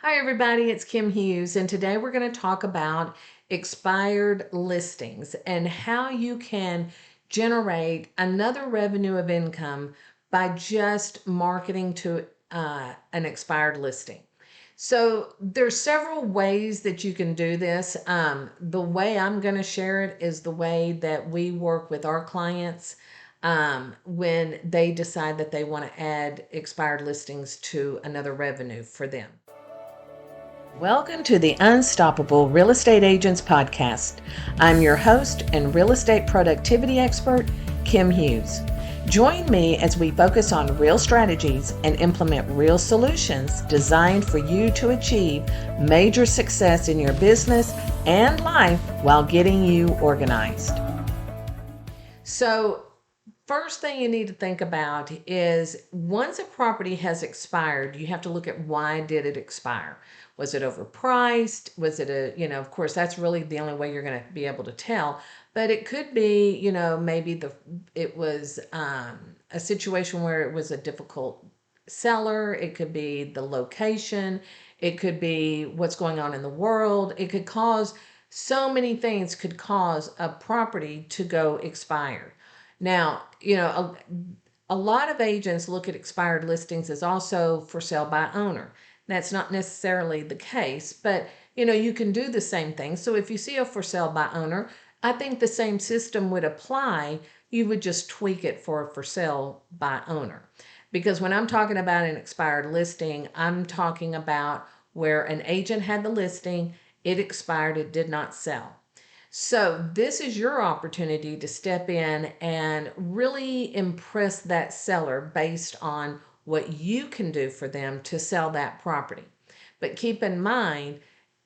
Hi everybody, it's Kim Hughes, and today we're going to talk about expired listings and how you can generate another revenue of income by just marketing to an expired listing. So there's several ways that you can do this. The way I'm going to share it is the way that we work with our clients when they decide that they want to add expired listings to another revenue for them. Welcome to the Unstoppable Real Estate Agents Podcast. I'm your host and real estate productivity expert, Kim Hughes. Join me as we focus on real strategies and implement real solutions designed for you to achieve major success in your business and life while getting you organized. So, first thing you need to think about is once a property has expired, you have to look at why did it expire? Was it overpriced? Was it of course, that's really the only way you're going to be able to tell. But it could be, maybe it was a situation where it was a difficult seller. It could be the location. It could be what's going on in the world. It could cause so many things could cause a property to go expired. Now, a lot of agents look at expired listings as also for sale by owner. That's not necessarily the case, but you can do the same thing. So if you see a for sale by owner, I think the same system would apply. You would just tweak it for a for sale by owner. Because when I'm talking about an expired listing, I'm talking about where an agent had the listing, it expired, it did not sell. So this is your opportunity to step in and really impress that seller based on what you can do for them to sell that property. But keep in mind,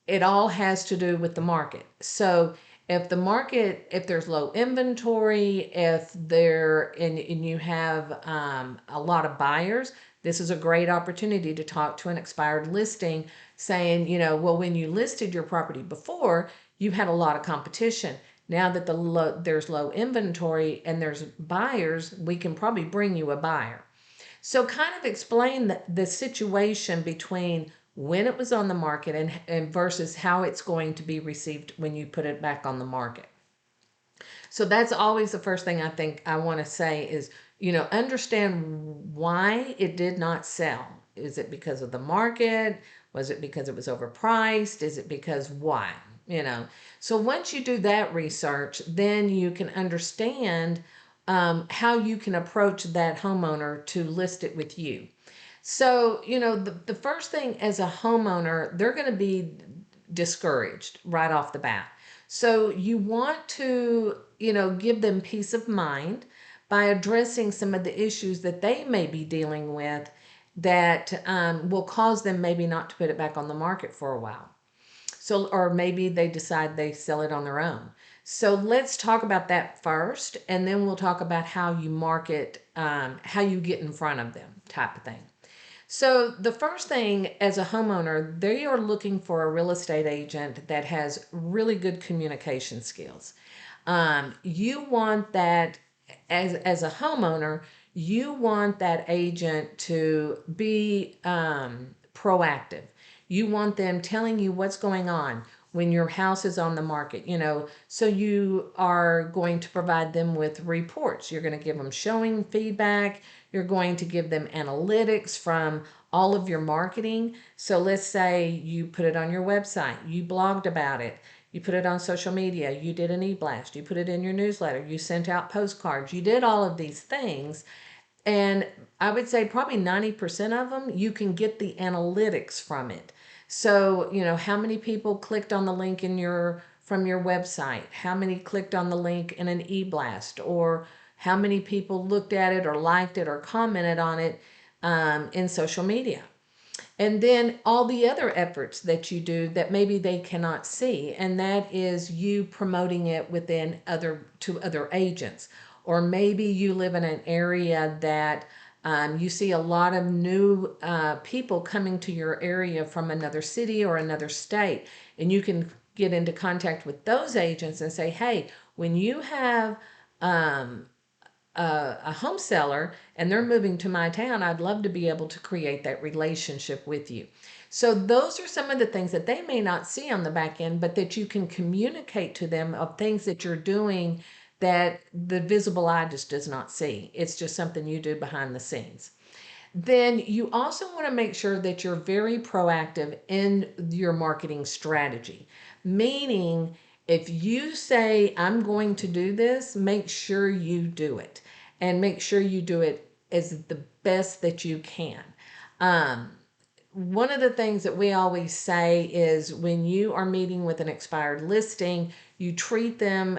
it all has to do with the market. So if there's low inventory, and you have a lot of buyers, this is a great opportunity to talk to an expired listing saying, well, when you listed your property before, you had a lot of competition. Now that there's low inventory and there's buyers, we can probably bring you a buyer. So kind of explain the situation between when it was on the market and versus how it's going to be received when you put it back on the market. So that's always the first thing I think I want to say is, understand why it did not sell. Is it because of the market? Was it because it was overpriced? Is it because why? So once you do that research, then you can understand how you can approach that homeowner to list it with you. So, the first thing as a homeowner, they're going to be discouraged right off the bat. So you want to, give them peace of mind by addressing some of the issues that they may be dealing with that will cause them maybe not to put it back on the market for a while. So, or maybe they decide they sell it on their own. So let's talk about that first, and then we'll talk about how you market, how you get in front of them type of thing. So the first thing as a homeowner, they are looking for a real estate agent that has really good communication skills. You want that as a homeowner, you want that agent to be proactive. You want them telling you what's going on when your house is on the market, so you are going to provide them with reports. You're going to give them showing feedback. You're going to give them analytics from all of your marketing. So let's say you put it on your website, you blogged about it, you put it on social media, you did an e-blast, you put it in your newsletter, you sent out postcards, you did all of these things. And I would say probably 90% of them, you can get the analytics from it. So, how many people clicked on the link from your website? How many clicked on the link in an e-blast? Or how many people looked at it or liked it or commented on it in social media? And then all the other efforts that you do that maybe they cannot see, and that is you promoting it to other agents. Or maybe you live in an area that you see a lot of new people coming to your area from another city or another state, and you can get into contact with those agents and say, hey, when you have a home seller and they're moving to my town, I'd love to be able to create that relationship with you. So those are some of the things that they may not see on the back end, but that you can communicate to them of things that you're doing that the visible eye just does not see. It's just something you do behind the scenes. Then you also want to make sure that you're very proactive in your marketing strategy. Meaning, if you say, I'm going to do this, make sure you do it and make sure you do it as the best that you can. Um, One of the things that we always say is when you are meeting with an expired listing, you treat them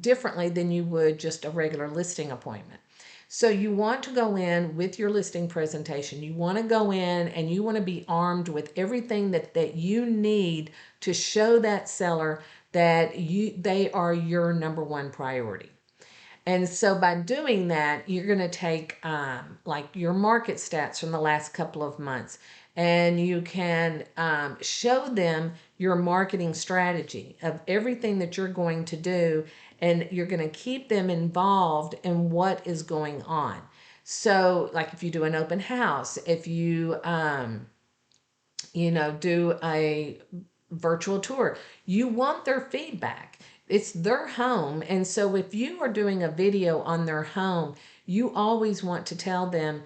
differently than you would just a regular listing appointment. So you want to go in with your listing presentation. You want to go in and you want to be armed with everything that you need to show that seller that they are your number one priority. And so by doing that, you're going to take like your market stats from the last couple of months, and you can show them your marketing strategy of everything that you're going to do, and you're going to keep them involved in what is going on. So like if you do an open house, if you do a virtual tour. You want their feedback. It's their home. And so if you are doing a video on their home, you always want to tell them,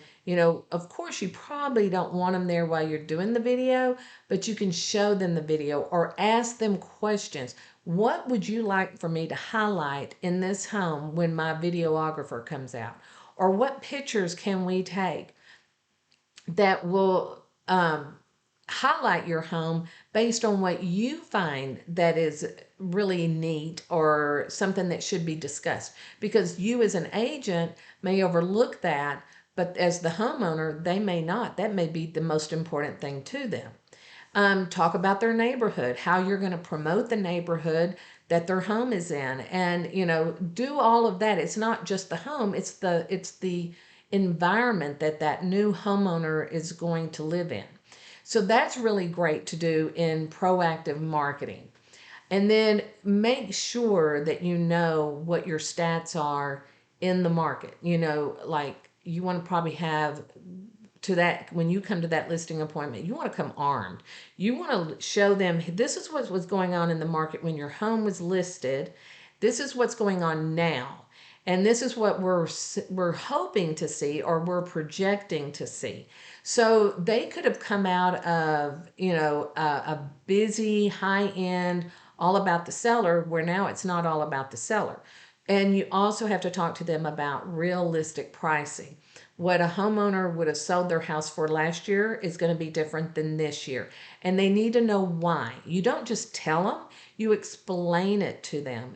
of course, you probably don't want them there while you're doing the video, but you can show them the video or ask them questions. What would you like for me to highlight in this home when my videographer comes out? Or what pictures can we take that will highlight your home based on what you find that is really neat or something that should be discussed? Because you as an agent may overlook that, but as the homeowner, they may not. That may be the most important thing to them. Talk about their neighborhood, how you're going to promote the neighborhood that their home is in, and do all of that. It's not just the home; it's the environment that new homeowner is going to live in. So that's really great to do in proactive marketing. And then make sure that you know what your stats are in the market. Like you want to probably have to that when you come to that listing appointment, you want to come armed. You want to show them this is what was going on in the market when your home was listed. This is what's going on now. And this is what we're hoping to see or we're projecting to see. So they could have come out of, a busy, high end, all about the seller, where now it's not all about the seller. And you also have to talk to them about realistic pricing. What a homeowner would have sold their house for last year is going to be different than this year. And they need to know why. You don't just tell them, you explain it to them.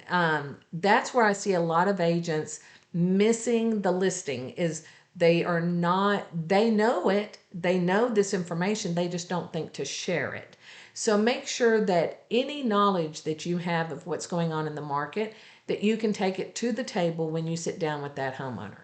That's where I see a lot of agents missing the listing is they are not, they know it, they know this information, they just don't think to share it. So make sure that any knowledge that you have of what's going on in the market, that you can take it to the table when you sit down with that homeowner.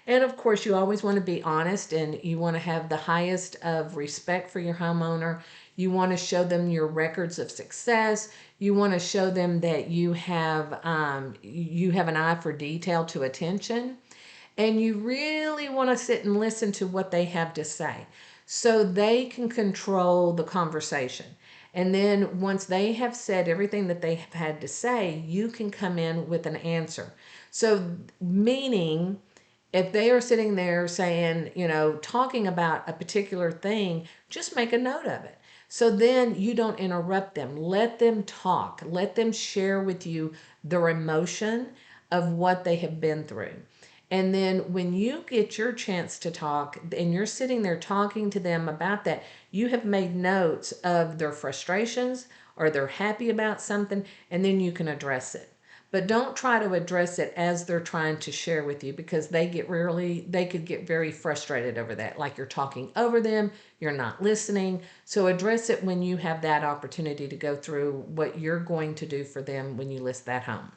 And of course, you always want to be honest and you want to have the highest of respect for your homeowner. You want to show them your records of success. You want to show them that you have an eye for detail to attention. And you really want to sit and listen to what they have to say so they can control the conversation. And then once they have said everything that they have had to say, you can come in with an answer. So meaning if they are sitting there saying, talking about a particular thing, just make a note of it. So then you don't interrupt them. Let them talk. Let them share with you their emotion of what they have been through. And then when you get your chance to talk and you're sitting there talking to them about that, you have made notes of their frustrations or they're happy about something, and then you can address it. But don't try to address it as they're trying to share with you because they could get very frustrated over that. Like you're talking over them, you're not listening. So address it when you have that opportunity to go through what you're going to do for them when you list that home.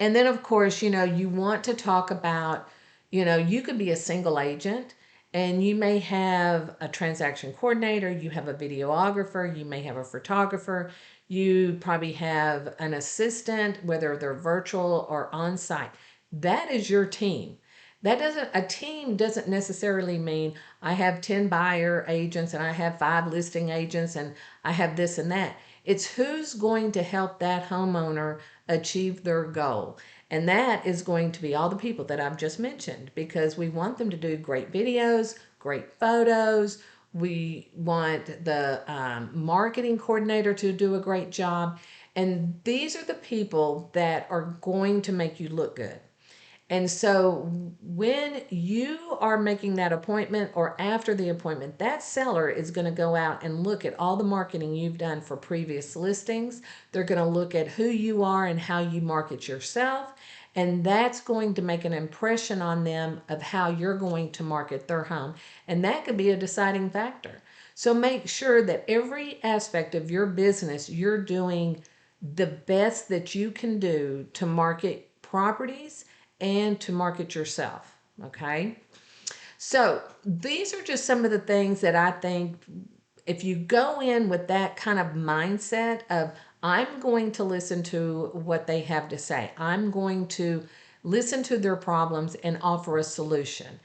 And then, of course, you want to talk about, you could be a single agent and you may have a transaction coordinator, you have a videographer, you may have a photographer, you probably have an assistant, whether they're virtual or on site. That is your team. A team doesn't necessarily mean I have 10 buyer agents and I have 5 listing agents and I have this and that. It's who's going to help that homeowner achieve their goal. And that is going to be all the people that I've just mentioned, because we want them to do great videos, great photos. We want the marketing coordinator to do a great job. And these are the people that are going to make you look good. And so when you are making that appointment or after the appointment, that seller is going to go out and look at all the marketing you've done for previous listings. They're going to look at who you are and how you market yourself. And that's going to make an impression on them of how you're going to market their home. And that could be a deciding factor. So make sure that every aspect of your business, you're doing the best that you can do to market properties and to market yourself. Okay. So these are just some of the things that I think if you go in with that kind of mindset of, I'm going to listen to what they have to say, I'm going to listen to their problems and offer a solution,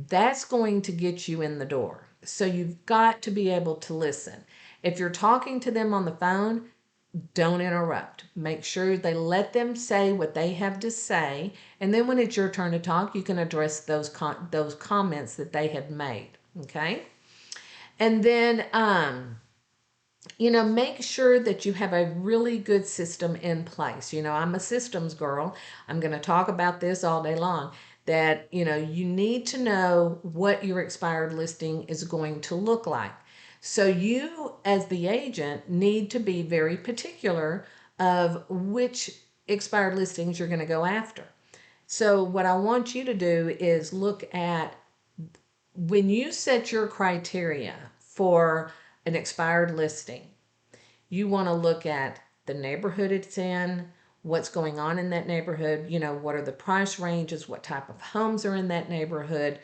that's going to get you in the door. So you've got to be able to listen. If you're talking to them on the phone, don't interrupt. Make sure they let them say what they have to say, and then when it's your turn to talk, you can address those comments that they have made. Okay, and then make sure that you have a really good system in place. I'm a systems girl. I'm going to talk about this all day long. That you need to know what your expired listing is going to look like. So you, as the agent, need to be very particular of which expired listings you're going to go after. So what I want you to do is look at, when you set your criteria for an expired listing, you want to look at the neighborhood it's in, what's going on in that neighborhood, what are the price ranges, what type of homes are in that neighborhood.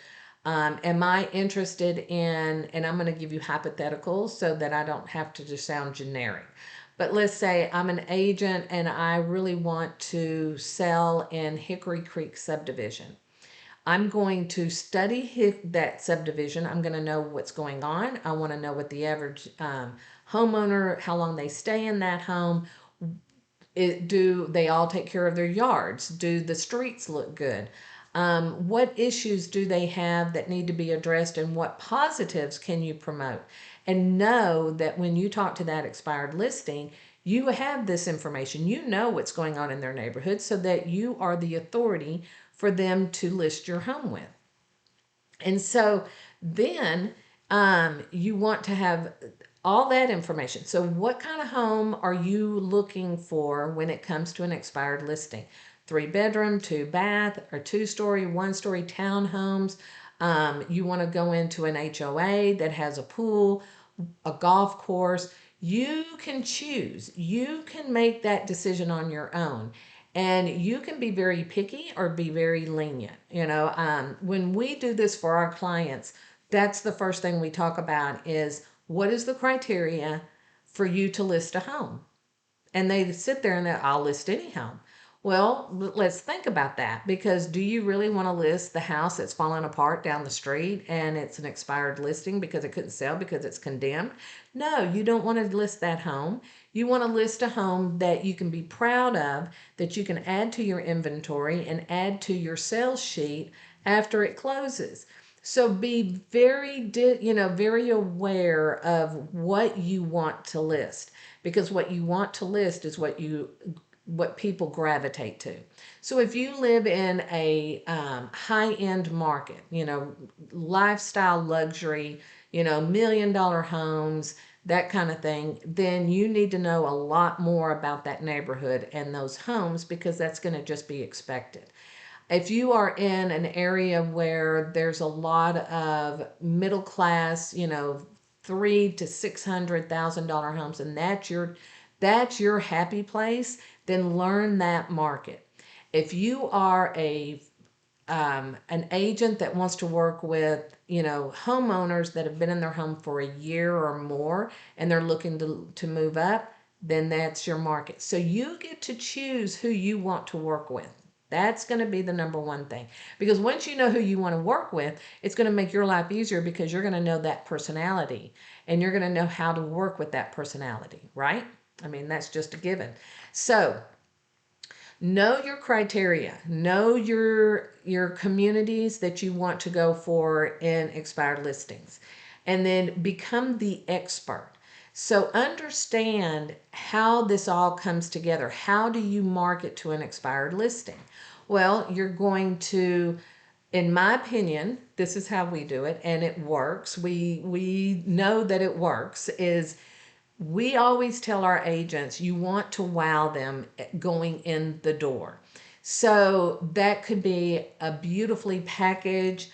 Am I interested in, and I'm going to give you hypotheticals so that I don't have to just sound generic. But let's say I'm an agent and I really want to sell in Hickory Creek subdivision. I'm going to study that subdivision. I'm going to know what's going on. I want to know what the average homeowner, how long they stay in that home. Do they all take care of their yards? Do the streets look good? What issues do they have that need to be addressed, and what positives can you promote? And know that when you talk to that expired listing, you have this information. You know what's going on in their neighborhood, so that you are the authority for them to list your home with. And so then you want to have all that information. So what kind of home are you looking for when it comes to an expired listing? 3-bedroom, 2-bath, or 2-story, 1-story townhomes. You want to go into an HOA that has a pool, a golf course. You can choose. You can make that decision on your own. And you can be very picky or be very lenient. When we do this for our clients, that's the first thing we talk about is, what is the criteria for you to list a home? And they sit there and I'll list any home. Well, let's think about that, because do you really want to list the house that's falling apart down the street and it's an expired listing because it couldn't sell because it's condemned? No, you don't want to list that home. You want to list a home that you can be proud of, that you can add to your inventory and add to your sales sheet after it closes. So be very aware of what you want to list, because what you want to list is what people gravitate to. So if you live in a high-end market, lifestyle luxury, $1 million homes, that kind of thing, then you need to know a lot more about that neighborhood and those homes, because that's going to just be expected. If you are in an area where there's a lot of middle class, $300,000 to $600,000 homes, and that's your happy place, then learn that market. If you are an agent that wants to work with homeowners that have been in their home for a year or more and they're looking to move up, then that's your market. So you get to choose who you want to work with. That's going to be the number one thing. Because once you know who you want to work with, it's going to make your life easier because you're going to know that personality and you're going to know how to work with that personality, right? I mean, that's just a given. So, know your criteria, know your communities that you want to go for in expired listings, and then become the expert. So understand how this all comes together. How do you market to an expired listing? Well, you're going to, in my opinion, this is how we do it, and it works. We know that it works. Is we always tell our agents you want to wow them going in the door. So that could be a beautifully packaged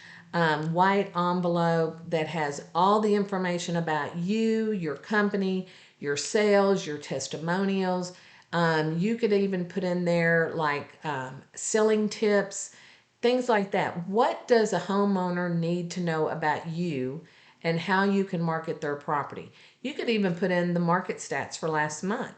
white envelope that has all the information about you, your company, your sales, your testimonials. You could even put in there like selling tips, things like that. What does a homeowner need to know about you and how you can market their property? You could even put in the market stats for last month.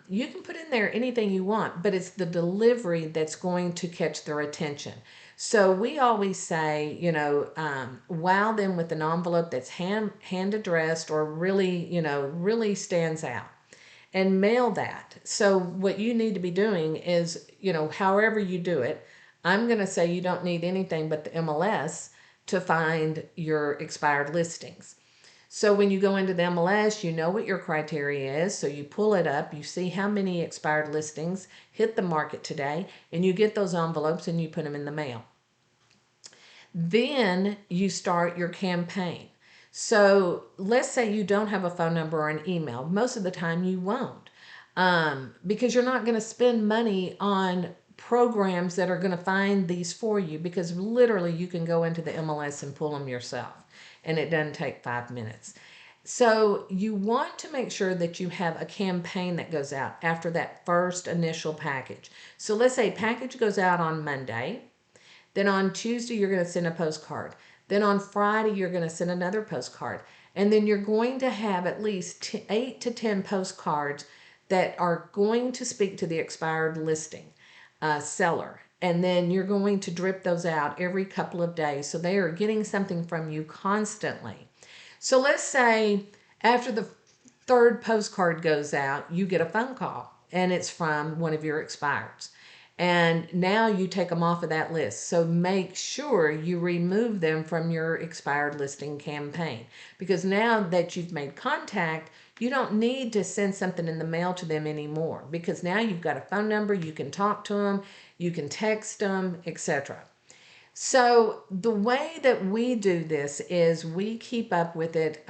You can put in there anything you want, but it's the delivery that's going to catch their attention. So we always say, wow them with an envelope that's hand addressed or really, really stands out, and mail that. So what you need to be doing is, however you do it, I'm going to say you don't need anything but the MLS to find your expired listings. So when you go into the MLS, you know what your criteria is. So you pull it up, you see how many expired listings hit the market today, and you get those envelopes and you put them in the mail. Then you start your campaign. So let's say you don't have a phone number or an email. Most of the time you won't, because you're not going to spend money on programs that are going to find these for you, because literally you can go into the MLS and pull them yourself, and it doesn't take 5 minutes. So you want to make sure that you have a campaign that goes out after that first initial package. So let's say package goes out on Monday. Then on Tuesday, you're going to send a postcard. Then on Friday, you're going to send another postcard. And then you're going to have at least 8 to 10 postcards that are going to speak to the expired listing seller. And then you're going to drip those out every couple of days. So they are getting something from you constantly. So let's say after the third postcard goes out, you get a phone call and it's from one of your expireds. And now you take them off of that list. So make sure you remove them from your expired listing campaign, because now that you've made contact, you don't need to send something in the mail to them anymore, because now you've got a phone number, you can talk to them, you can text them, etc. So the way that we do this is we keep up with it.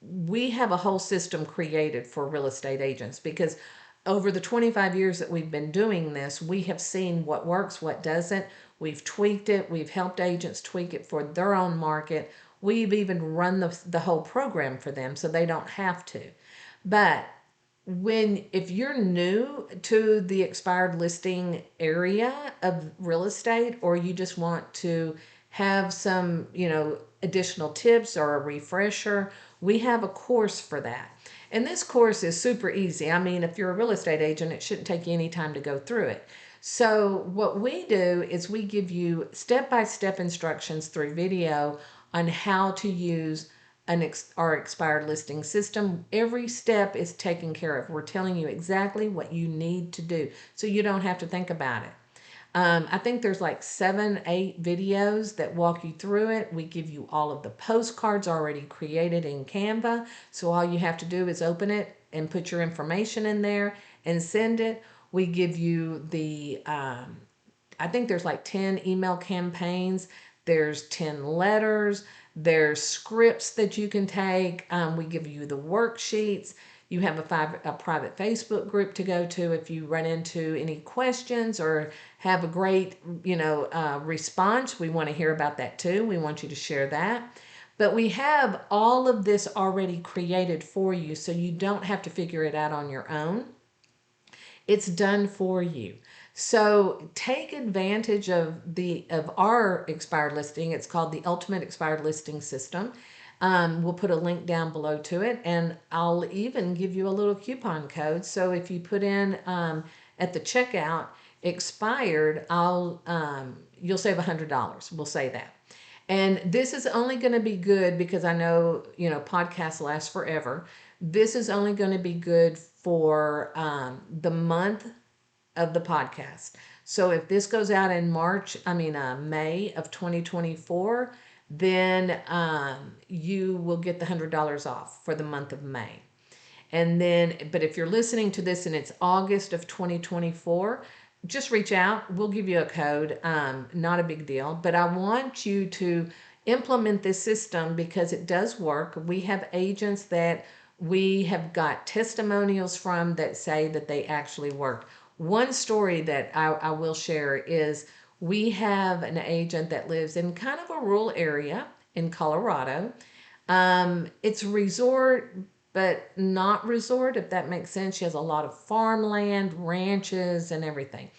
We have a whole system created for real estate agents, because over the 25 years that we've been doing this, we have seen what works, what doesn't. We've tweaked it. We've helped agents tweak it for their own market. We've even run the whole program for them so they don't have to. But if you're new to the expired listing area of real estate, or you just want to have some, additional tips or a refresher, we have a course for that. And this course is super easy. I mean, if you're a real estate agent, it shouldn't take you any time to go through it. So what we do is we give you step-by-step instructions through video on how to use our expired listing system. Every step is taken care of. We're telling you exactly what you need to do, so you don't have to think about it. I think there's like 7, 8 videos that walk you through it. We give you all of the postcards already created in Canva. So all you have to do is open it and put your information in there and send it. We give you I think there's like 10 email campaigns. There's 10 letters. There's scripts that you can take. We give you the worksheets. You have a private Facebook group to go to if you run into any questions or have a great, response. We want to hear about that too. We want you to share that. But we have all of this already created for you, so you don't have to figure it out on your own. It's done for you. So take advantage of our expired listing. It's called the Ultimate Expired Listing System. We'll put a link down below to it, and I'll even give you a little coupon code. So if you put in at the checkout expired, you'll save $100. We'll say that. And this is only going to be good because I know, podcasts last forever. This is only going to be good for the month of the podcast. So if this goes out in May of 2024, then you will get the $100 off for the month of May. And then, but if you're listening to this and it's August of 2024, just reach out. We'll give you a code. Not a big deal. But I want you to implement this system because it does work. We have agents that we have got testimonials from that say that they actually worked. One story that I will share is we have an agent that lives in kind of a rural area in Colorado. It's resort, but not resort, if that makes sense. She has a lot of farmland, ranches, and everything.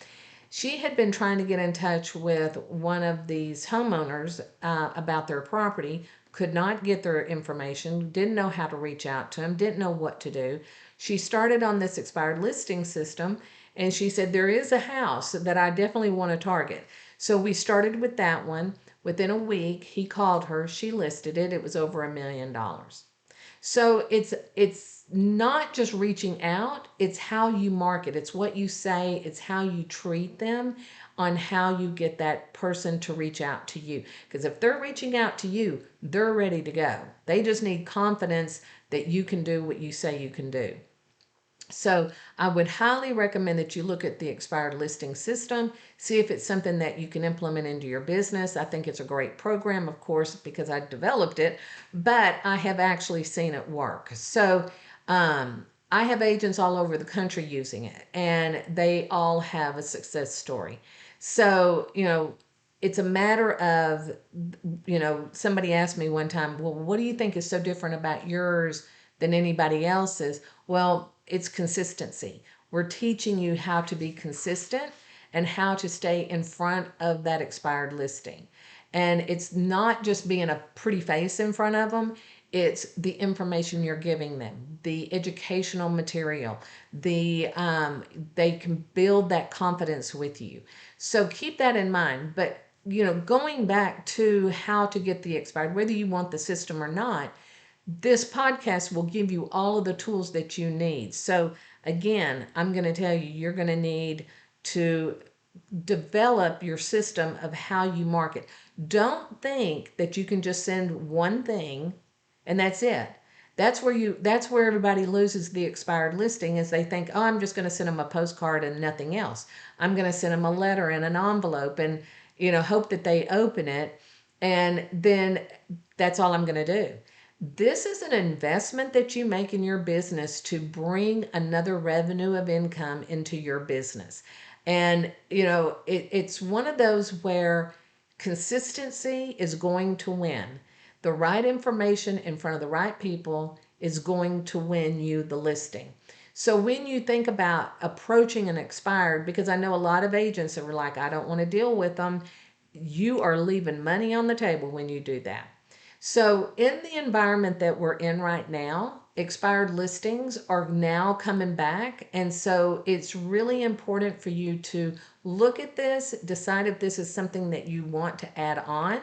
She had been trying to get in touch with one of these homeowners about their property, could not get their information, didn't know how to reach out to them, didn't know what to do. She started on this expired listing system, and she said, there is a house that I definitely want to target. So we started with that one. Within a week, he called her, she listed it, it was over $1 million. So it's not just reaching out, it's how you market. It's what you say, it's how you treat them on how you get that person to reach out to you. Because if they're reaching out to you, they're ready to go. They just need confidence that you can do what you say you can do. So I would highly recommend that you look at the expired listing system, see if it's something that you can implement into your business. I think it's a great program, of course, because I developed it, but I have actually seen it work. So I have agents all over the country using it, and they all have a success story. So, it's a matter of, somebody asked me one time, well, what do you think is so different about yours than anybody else's? Well, it's consistency. We're teaching you how to be consistent and how to stay in front of that expired listing. And it's not just being a pretty face in front of them. It's the information you're giving them, the educational material, they can build that confidence with you. So keep that in mind. But, going back to how to get the expired, whether you want the system or not, this podcast will give you all of the tools that you need. So again, I'm going to tell you, you're going to need to develop your system of how you market. Don't think that you can just send one thing and that's it. That's where everybody loses the expired listing, is they think, oh, I'm just going to send them a postcard and nothing else. I'm going to send them a letter in an envelope and hope that they open it, and then that's all I'm going to do. This is an investment that you make in your business to bring another revenue of income into your business. And, it's one of those where consistency is going to win. The right information in front of the right people is going to win you the listing. So when you think about approaching an expired, because I know a lot of agents that were like, I don't want to deal with them, you are leaving money on the table when you do that. So in the environment that we're in right now, expired listings are now coming back. And so it's really important for you to look at this, decide if this is something that you want to add on.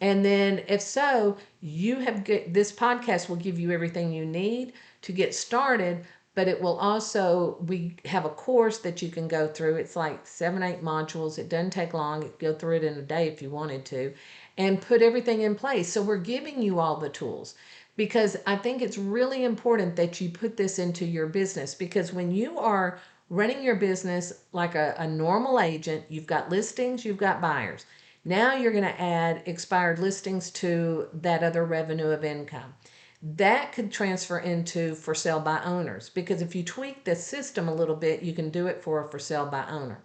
And then if so, this podcast will give you everything you need to get started, but it will also, we have a course that you can go through. It's like 7-8 modules. It doesn't take long. You can go through it in a day if you wanted to, and put everything in place. So we're giving you all the tools, because I think it's really important that you put this into your business, because when you are running your business like a normal agent, you've got listings, you've got buyers. Now you're going to add expired listings to that other revenue of income. That could transfer into for sale by owners, because if you tweak the system a little bit, you can do it for a for sale by owner.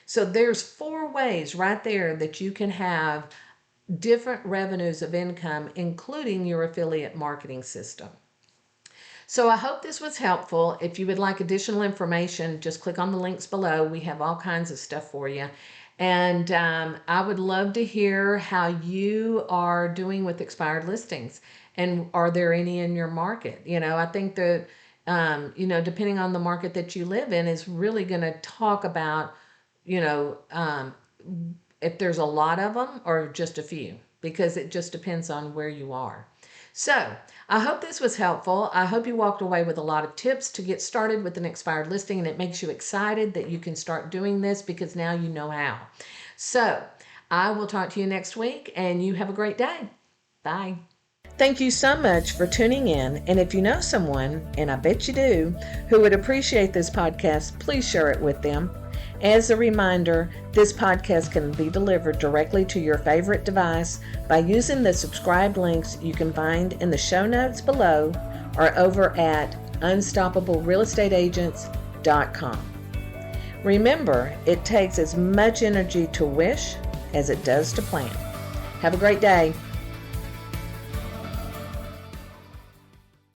So there's 4 ways right there that you can have different revenues of income, including your affiliate marketing system. So I hope this was helpful. If you would like additional information, just click on the links below. We have all kinds of stuff for you. And I would love to hear how you are doing with expired listings. And are there any in your market? I think that depending on the market that you live in, is really going to talk about, you know, if there's a lot of them or just a few, because it just depends on where you are. So I hope this was helpful. I hope you walked away with a lot of tips to get started with an expired listing, and it makes you excited that you can start doing this because now you know how. So I will talk to you next week, and you have a great day. Bye. Thank you so much for tuning in. And if you know someone, and I bet you do, who would appreciate this podcast, please share it with them. As a reminder, this podcast can be delivered directly to your favorite device by using the subscribe links you can find in the show notes below or over at unstoppablerealestateagents.com. Remember, it takes as much energy to wish as it does to plan. Have a great day.